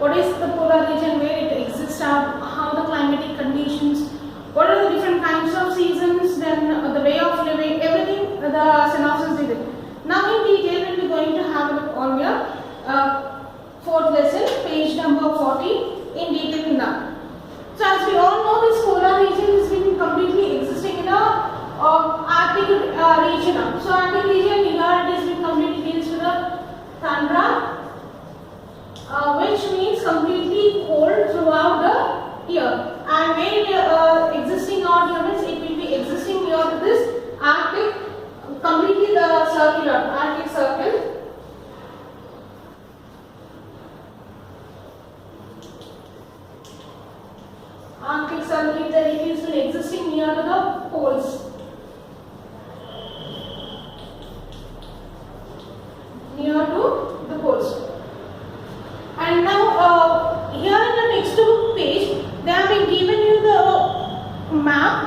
what is the polar region, where it exists, how the climatic conditions, what are the different kinds of seasons, then the way of living, everything the synopsis did it. Now in detail we will be going to have a look on your fourth lesson, page number 40 in detail now. So as we all know, this polar region has been completely existing in a Arctic region now. So Arctic region here it has been completely deals with the tundra, which means completely cold throughout the year. And where existing out here means it will be existing near to this Arctic, completely the circular Arctic circle. Arctic circle that it is existing near to the poles. Near to the poles. And now here in the textbook page they have been given you the map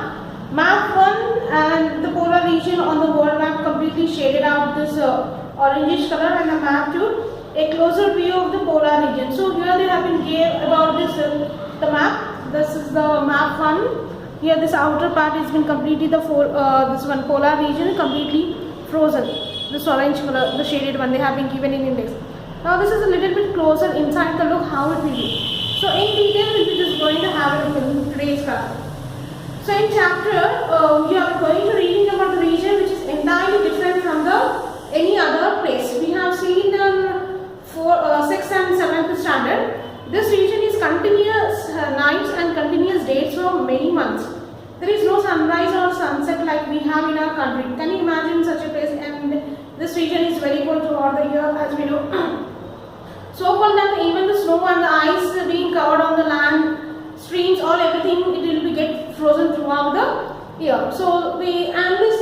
1 and the polar region on the world map completely shaded out this orangish color, and the map 2 a closer view of the polar region. So here they have been gave about this the map. This is the map 1. Here this outer part has been completely the this one polar region completely frozen. This orange color, the shaded one they have been given in index. Now this is a little bit closer inside the look how it will be. So in detail we will be just going to have a look in today's class. So in chapter we are going to reading about the region which is entirely different from the any other place. We have seen in 6th and 7th standard. This region is continuous nights and continuous days for many months. There is no sunrise or sunset like we have in our country. Can you imagine such a place? And this region is very cold throughout the year, as we know. So cold that even the snow and the ice being covered on the land, streams, all everything, it will be get frozen throughout the year. So and this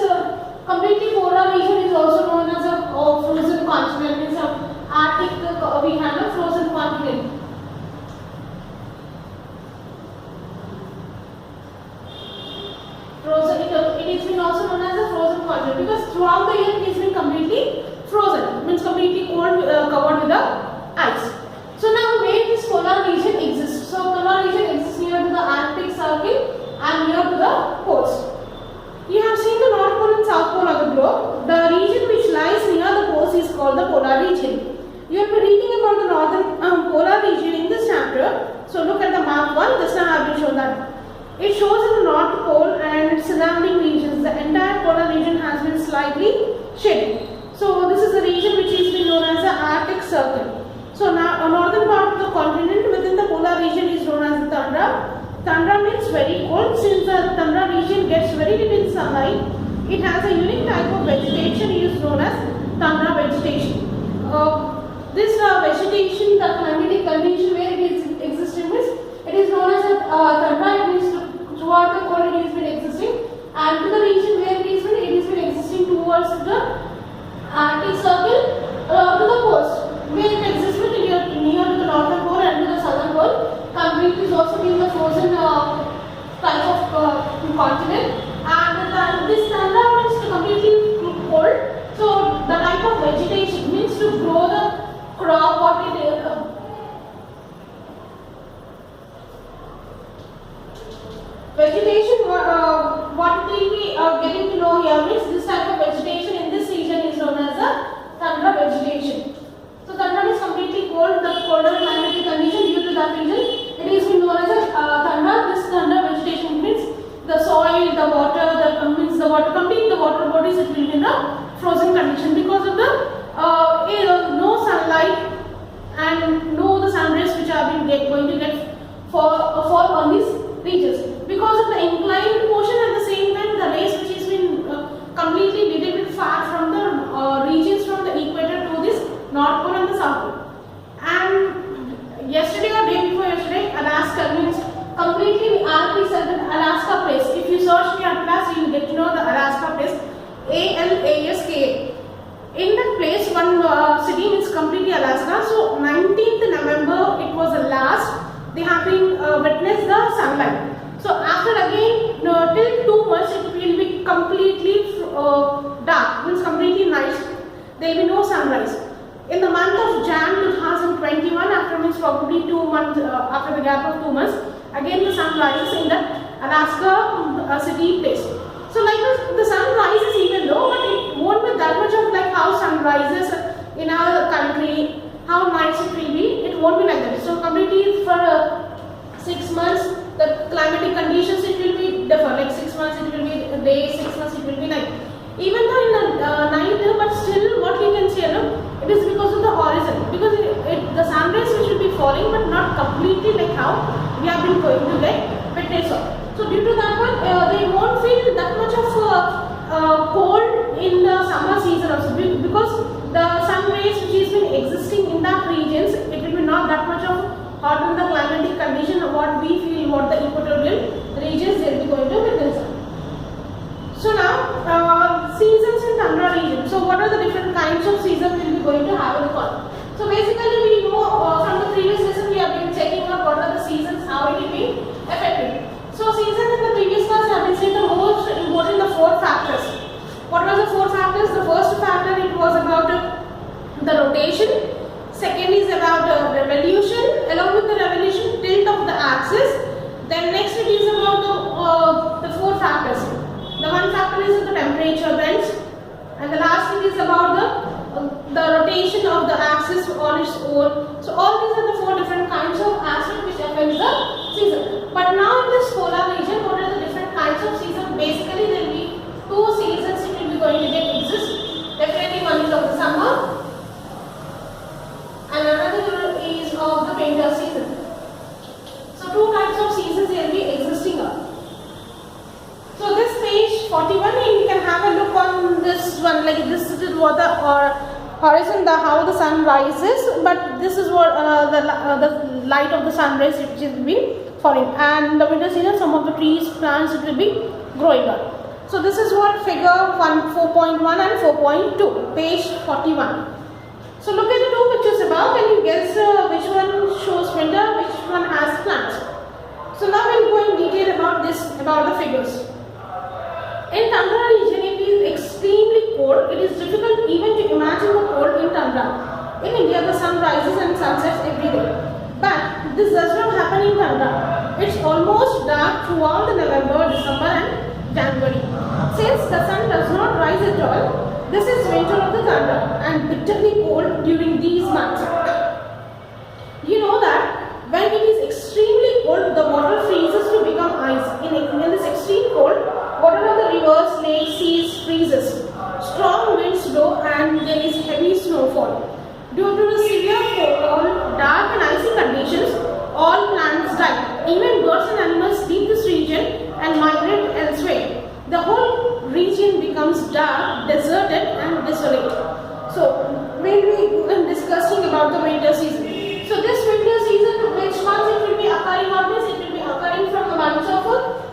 completely polar region is also known as a frozen continent. It's a Arctic. We have a frozen continent. It has been also known as a frozen continent because throughout the year it has been completely frozen, means completely cold, covered with the ice. So now where this polar region exists? So polar region exists near to the Arctic circle and near to the poles. You have seen the North Pole and South Pole of the globe. The region which lies near the poles is called the polar region. You will be reading about the northern polar region in this chapter. So look at the map 1. This time I have been shown that. It shows in the North Pole and its surrounding regions. The entire polar region has been slightly shaded. So this is a region which is been known as the Arctic Circle. So now a northern part of the continent within the polar region is known as the tundra. Tundra means very cold. Since the tundra region gets very little sunlight, it has a unique type of vegetation is known as tundra vegetation. This vegetation, the climatic condition where it is existing is, it is known as a tundra. It is throughout the cold it has been existing, and to the region where it has been existing towards the Arctic circle to the poles where it exists near to the northern pole and to the southern pole. Completely is also being the frozen type of continent, and this tundra is completely cold. So the type of vegetation means to grow the crop what it is. Vegetation, what we will be getting to know here means this type of vegetation in this region is known as a tundra vegetation. So tundra is completely cold, the colder climatic condition due to that region. It is known as a tundra. This tundra vegetation means the soil, the water, complete the water bodies, it will be in a frozen condition because of the no sunlight and no the sun rays which are going to get fall on these regions. Because of the inclined portion at the same time the rays which has been completely little bit far from the regions from the equator to this North Pole and the South Pole. And yesterday or day before yesterday, Alaska means completely Arctic circle Alaska place. If you search in your class, you will get to know the Alaska place, ALASKA. In that place, one city means completely Alaska. So 19th November, it was the last they have been witnessed the sunlight. So after again till 2 months it will be completely dark, means completely night. There will be no sunrise. In the month of Jan 2021, after means probably 2 months, after the gap of 2 months, again the sun rises in the Alaska city place. So like the sun rises even though, but it won't be that much of like how sun rises in our country, how nice it will be. It won't be like that. So completely for 6 months, the climatic conditions it will be different. Like 6 months it will be day, 6 months it will be night. Even though in the night, but still what we can say, it is because of the horizon. Because the sun rays which will be falling, but not completely like how we have been going to get witness of. So due to that one, they won't feel that much of cold in the summer season also, because the sun rays which has been existing in that regions, it will be not that much of hot in the climatic condition of what we feel, what the equatorial regions they will be going to witness. So now seasons in tundra region. So what are the different kinds of seasons we will be going to have in the call? So basically we know from the previous lesson we have been checking out what are the seasons, how it will be affected. So seasons in the previous class have been said the most important the 4 factors. What were the 4 factors? The first factor it was about the rotation. Second is about revolution. Along with the revolution, tilt of the axis. Then next it is about the 4 factors. The 1 factor is the temperature bends, and the last it is about the rotation of the axis on its own. So all these are the 4 different kinds of aspects which affects the season. But now in this polar region, what are the different kinds of seasons? Basically there will be 2 seasons it will be going to get exist. Definitely one is of the summer and another is of the winter season. So 2 types of seasons there will be existing on. So this page 41, you can have a look on this one. Like this is what the horizon, how the sun rises, but this is what the light of the sun rays which is being falling. And in the winter season, some of the trees, plants, it will be growing up. So this is what figure 4.1 and 4.2, page 41. So look at the 2 pictures above and you guess which one shows winter, which one has plants. So now we will go in detail about the figures. In tundra region, it is extremely cold. It is difficult even to imagine the cold in tundra. In India, the sun rises and sunsets every day. But this does not happen in tundra. It's almost dark throughout the November, December and January. Since the sun does not rise at all, this is winter of the tundra and bitterly cold during these months. You know that when it is extremely cold, the water freezes to become ice. In this extreme cold, water of the rivers, lakes, seas freezes. Strong winds blow and there is heavy snowfall. Due to the severe cold, dark and icy conditions, all plants die. Even birds and animals leave this region and migrate elsewhere. The whole region becomes dark, deserted and desolate. So, when we are discussing about the winter season. So, this winter season, which months it will be occurring on this? It will be occurring from the months of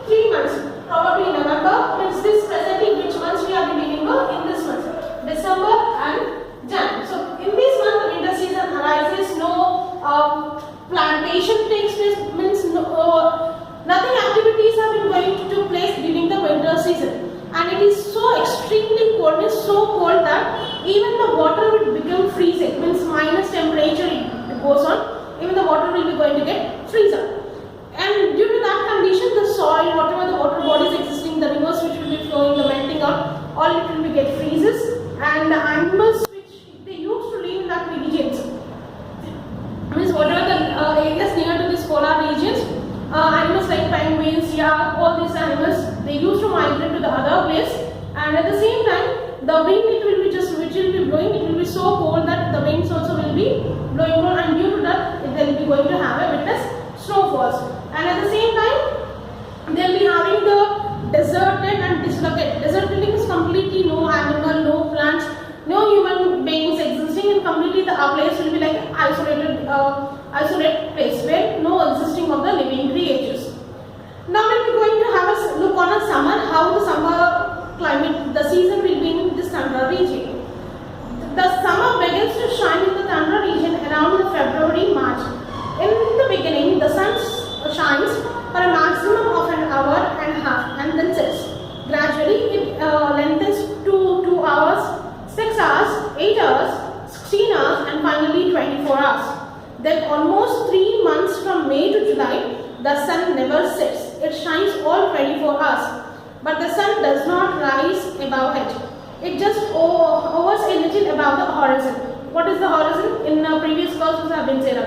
3 months. Probably November, means this presently which months we are dealing with in this month. December and Jan. So, in this month the winter season arises, no plantation takes place, means nothing activities have been going to place during the winter season. And it is so extremely cold, means so cold that even the water will become freezing, means minus temperature it goes on, even the water will be going to get freezer. And due to that condition, the soil, whatever the water bodies existing, the rivers which will be flowing, the melting out, all it will be get freezes, and the animals which they used to live in that regions, means whatever the areas near to this polar regions, animals like penguins, yak, all these animals, they used to migrate to the other place, and at the same time, the wind it will be just which will be blowing, it will be so cold that the winds also will be blowing on, and due to that, they will be going to have a witness snowfalls. And at the same time, they will be having the deserted and dislocated. Deserted means completely no animal, no plants, no human beings existing, and completely the place will be like isolated place where no existing of the living creatures. Now we are going to have a look on a summer, how the summer climate, the season will be in this tundra region. The summer begins to shine in the tundra region around February, March. In the beginning, the sun shines for a maximum of an hour and a half and then sets. Gradually, it lengthens to 2 hours, 6 hours, 8 hours, 16 hours and Then almost 3 months from May to July, the sun never sets. It shines all 24 hours. But the sun does not rise above it. It just hovers a little above the horizon. What is the horizon? In previous classes I have been said.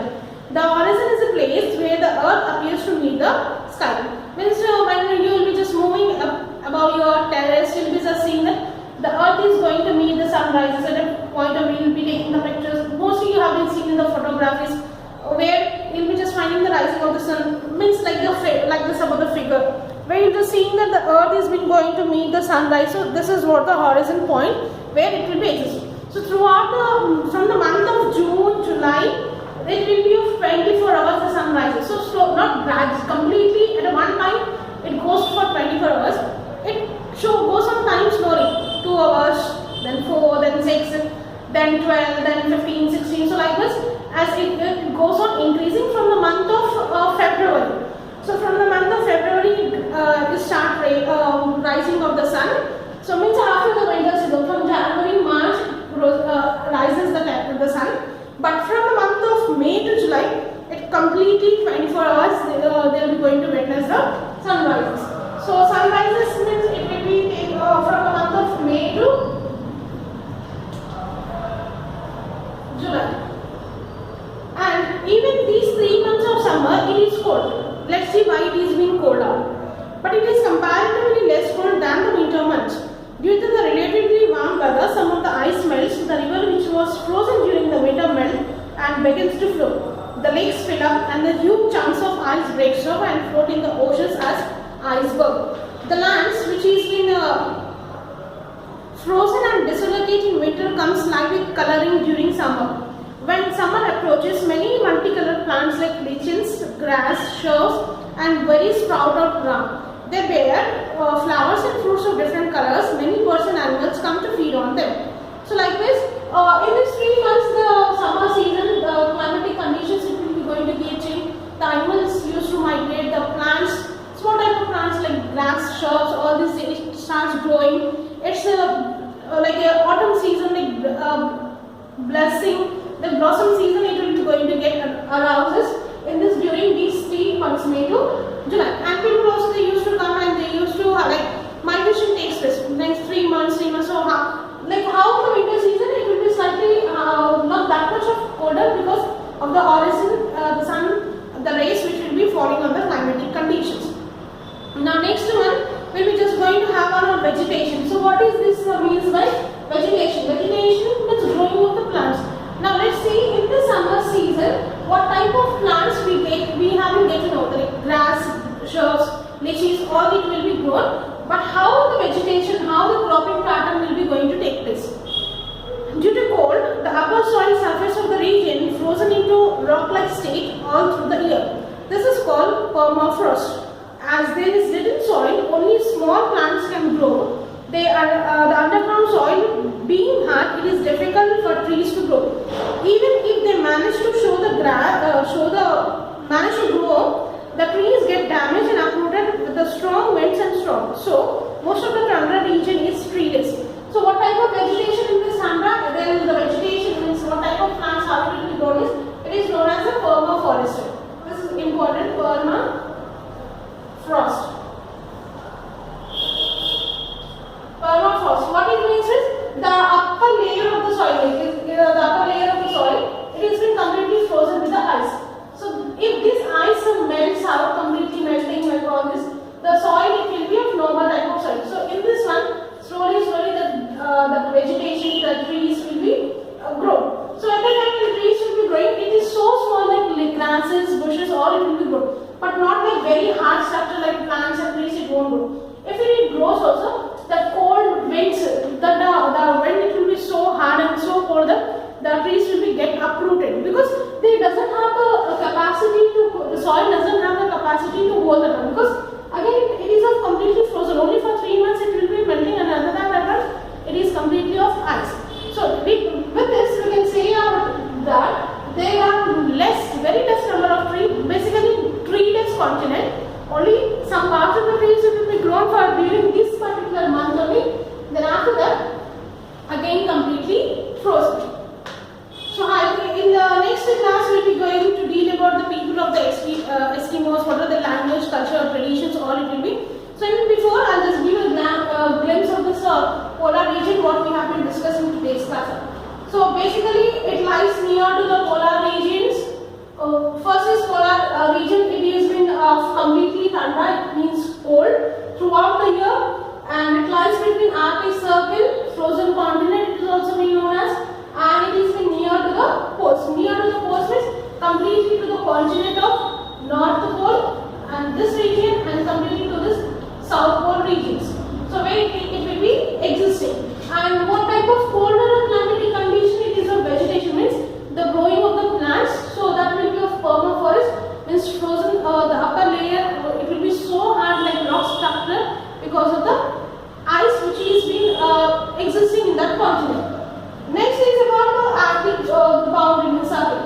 The horizon is a place where the earth appears to meet the sky. Means when you will be just moving above your terrace, you will be just seeing that the earth is going to meet the sunrise at a point of you will be taking the pictures. Mostly you have been seeing in the photographies where you will be just finding the rising of the sun. Means like some of the figure where you are just seeing that the earth is been going to meet the sunrise. So this is what the horizon point where it will be existing. So throughout from the month of June, July, it will be of 24 hours the sun rises. So slow, not completely at one time it goes for 24 hours. It goes on time slowly. 2 hours, then 4, then 6, then 12, then 15, 16. So like this, as it goes on increasing from the month of February. So from the month of February, it start rising of the sun. So means after the winter season, from January, March, rises the sun. But from the month of May to July, it completely 24 hours they will be going to witness the sunrises. So sunrises means it will be from the month of May to July. And even these 3 months of summer, it is cold. Let's see why it is being cold out. But it is comparatively less cold than the winter months. Due to the relatively warm weather, some of the ice melts. The river which was frozen during the winter melt and begins to flow. The lakes fill up and the huge chunks of ice breaks off and float in the oceans as iceberg. The lands which is been frozen and dislocate in winter comes live with coloring during summer. When summer approaches, many multicolored plants like lichens, grass, shrubs and berries sprout out ground. They bear flowers and fruits of different colors. Many birds and animals come to feed on them. So like this, in these 3 months, the summer season, the climatic conditions it will be going to be a change. The animals used to migrate, the plants, small type of plants like grass, shrubs, all this it starts growing. It's like a autumn season, like blessing. The blossom season it will be going to get arouses in this during these 3 months, May to July. And people also they used to come and they used to like migration takes place next 3 months, 3 months. So like how the winter season it will be slightly not that much of colder because of the horizon, the sun, the rays which will be falling on the climatic conditions. Now next one we will be just going to have our vegetation. So what is this means by vegetation? Vegetation means growing of the plants. Now let's see in the summer season what type of plants we get. We haven't get to know like grass, shrubs, lychees, all it will be grown. But how the vegetation, how the cropping pattern will be going to take place. Due to cold, the upper soil surface of the region frozen into rock-like state all through the year. This is called permafrost. As there is little soil, only small plants can grow. They are the underground soil being hard, it is difficult for trees to grow. Even if they manage to manage to grow, the trees get damaged and uprooted with the strong winds and storms. So most of the tundra region is treeless. So what type of vegetation in this tundra? Then the vegetation means what type of plants are it will be grown is it is known as a permafrost. This is important, permafrost. Permafrost. What it means is the upper layer of the soil, the upper layer of the soil, it has been completely frozen with the ice. So if this ice melts out, completely melting like all this, the soil it will be of normal type of soil. So in this one, polar region what we have been discussing in today's class. So basically it lies near to the polar regions. First is polar region, it is been completely tundra, it means cold throughout the year, and it lies between Arctic Circle, frozen continent it is also being known as, and it is been near to the poles. Near to the poles means completely to the continent of North Pole and this region, and completely to this South Pole regions. So where it will be existing. And what type of colder climatic condition it is of vegetation means the growing of the plants. So that will be of permafrost, means frozen. The upper layer it will be so hard like rock structure because of the ice which is been existing in that continent. Next is about the Arctic boundary means Arctic.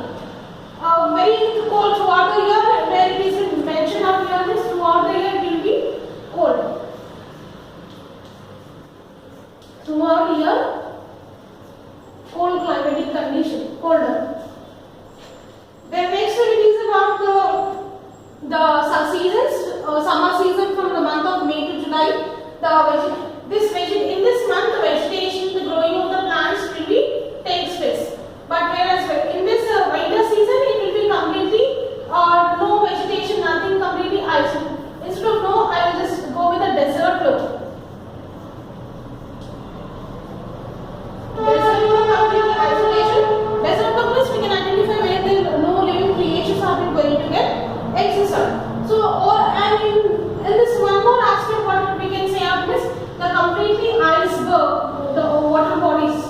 Very cold throughout the year, where it is mentioned up here is throughout the year it will be cold. Throughout the year, cold climatic condition, colder. Then next it is about the seasons, summer season from the month of May to July. In this month the vegetation, the growing of the plants will be takes place. But whereas in this winter season it will be completely no vegetation, nothing, completely ice. Instead of no, I will just go with a desert look. Desert look, completely isolation. Desert look means we can identify where the no living creatures are going to get existed. So, and in this one more aspect, what we can say out is the completely iceberg, the water bodies.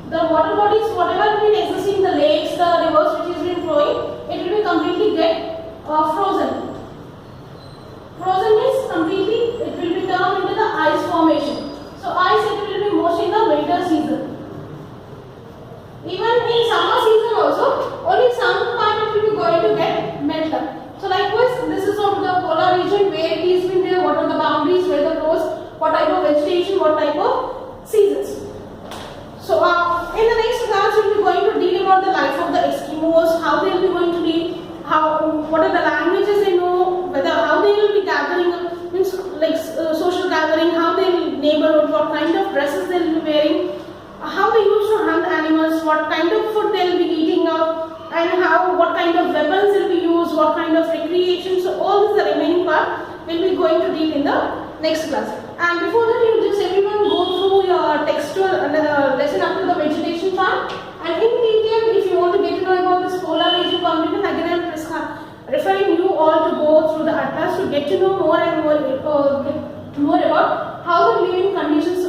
The water bodies, whatever been existing, the lakes, the rivers which is been flowing, it will be completely get frozen. Frozen means completely, it will be turned into the ice formation. So ice it will be mostly in the winter season. Even in summer season also, only some part it will be going to get melted. So likewise, this is of the polar region where it is been there, what are the boundaries, where the flows, what type of vegetation, what type of seasons. So in the next class we will be going to deal about the life of the Eskimos, how they will be going to live, what are the languages they know, whether how they will be gathering, means like social gathering, how they will neighborhood, what kind of dresses they will be wearing, how they used to hunt animals, what kind of food they will be eating up, and what kind of weapons will be used, what kind of recreation. So all this the remaining part will be going to deal in the next class. And before that, you just everyone go through your textual lesson up to the vegetation part. And in detail, if you want to get to know about this polar region continent, again I am referring you all to go through the atlas to get to know more and more about how the living conditions.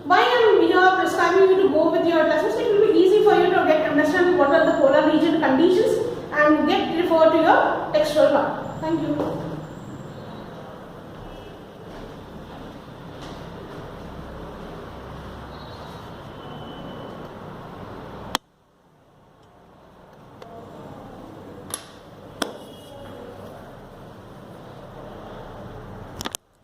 Why I am here prescribing you to go with your lessons? It will be easy for you to understand what are the polar region conditions and get referred to your textual part. Thank you.